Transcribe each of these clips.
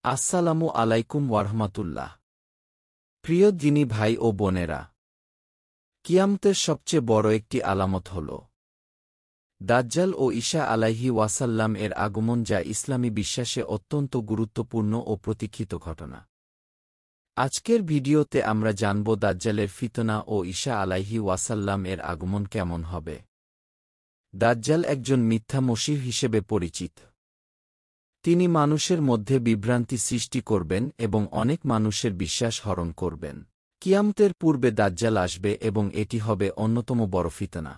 আসসালামু আলাইকুম ওয়ারহমাতুল্লাহ। প্রিয় দিনী ভাই ও বোনেরা, কিয়ামতের সবচেয়ে বড় একটি আলামত হল দাজ্জাল ও ঈসা আলাইহি ওয়াসাল্লাম এর আগমন, যা ইসলামী বিশ্বাসে অত্যন্ত গুরুত্বপূর্ণ ও প্রতীক্ষিত ঘটনা। আজকের ভিডিওতে আমরা জানব দাজ্জালের ফিতনা ও ঈসা আলাইহি ওয়াসাল্লাম এর আগমন কেমন হবে। দাজ্জাল একজন মিথ্যা মসীহ হিসেবে পরিচিত। তিনি মানুষের মধ্যে বিভ্রান্তি সৃষ্টি করবেন এবং অনেক মানুষের বিশ্বাস হরণ করবেন। কিয়ামতের পূর্বে দাজ্জাল আসবে এবং এটি হবে অন্যতম বড় ফিতনা।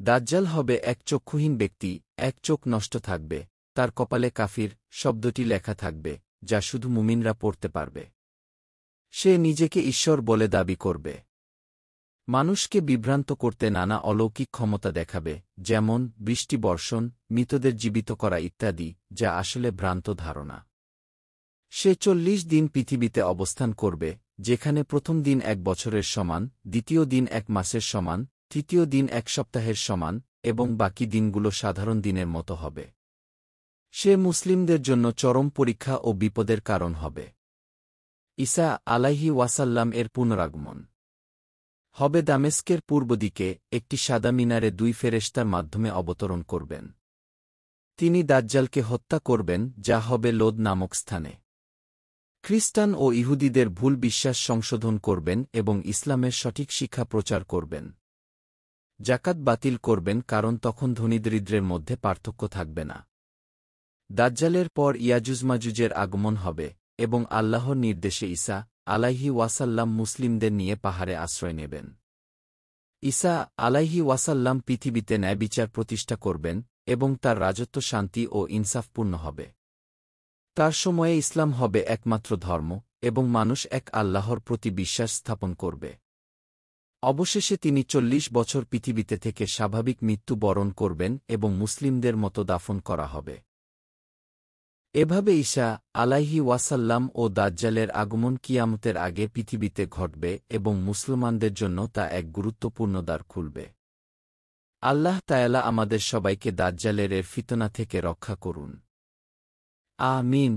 দাজ্জাল হবে এক চক্ষুহীন ব্যক্তি, এক চোখ নষ্ট থাকবে, তার কপালে কাফির শব্দটি লেখা থাকবে, যা শুধু মুমিনরা পড়তে পারবে। সে নিজেকে ঈশ্বর বলে দাবি করবে। মানুষকে বিভ্রান্ত করতে নানা অলৌকিক ক্ষমতা দেখাবে, যেমন বৃষ্টি বর্ষণ, মৃতদের জীবিত করা ইত্যাদি, যা আসলে ভ্রান্ত ধারণা। সে 40 দিন পৃথিবীতে অবস্থান করবে, যেখানে প্রথম দিন 1 বছরের সমান, দ্বিতীয় দিন 1 মাসের সমান, তৃতীয় দিন 1 সপ্তাহের সমান, এবং বাকি দিনগুলো সাধারণ দিনের মতো হবে। সে মুসলিমদের জন্য চরম পরীক্ষা ও বিপদের কারণ হবে। ঈসা আলাইহি ওয়াসাল্লাম এর পুনরাগমন হবে দামেস্কের পূর্ব দিকে একটি সাদা মিনারে 2 ফেরেশতার মাধ্যমে অবতরণ করবেন। তিনি দাজ্জালকে হত্যা করবেন, যা হবে লোদ নামক স্থানে। খ্রিস্টান ও ইহুদিদের ভুল বিশ্বাস সংশোধন করবেন এবং ইসলামের সঠিক শিক্ষা প্রচার করবেন। জাকাত বাতিল করবেন, কারণ তখন ধনী-দরিদ্রের মধ্যে পার্থক্য থাকবে না। দাজ্জালের পর ইয়াজুজ-মাজুজের আগমন হবে এবং আল্লাহর নির্দেশে ঈসা আলাইহি ওয়াসাল্লাম মুসলিমদের নিয়ে পাহাড়ে আশ্রয় নেবেন। ঈসা আলাইহি ওয়াসাল্লাম পৃথিবীতে ন্যায়বিচার প্রতিষ্ঠা করবেন এবং তার রাজত্ব শান্তি ও ইনসাফপূর্ণ হবে। তার সময়ে ইসলাম হবে একমাত্র ধর্ম এবং মানুষ এক আল্লাহর প্রতি বিশ্বাস স্থাপন করবে। অবশেষে তিনি 40 বছর পৃথিবীতে থেকে স্বাভাবিক মৃত্যু বরণ করবেন এবং মুসলিমদের মতো দাফন করা হবে। এভাবে ঈসা আলাইহি ওয়াসাল্লাম ও দাজ্জালের আগমন কিয়ামতের আগে পৃথিবীতে ঘটবে এবং মুসলমানদের জন্য তা এক গুরুত্বপূর্ণ দ্বার খুলবে। আল্লাহ তায়ালা আমাদের সবাইকে দাজ্জালের ফিতনা থেকে রক্ষা করুন। আমিন।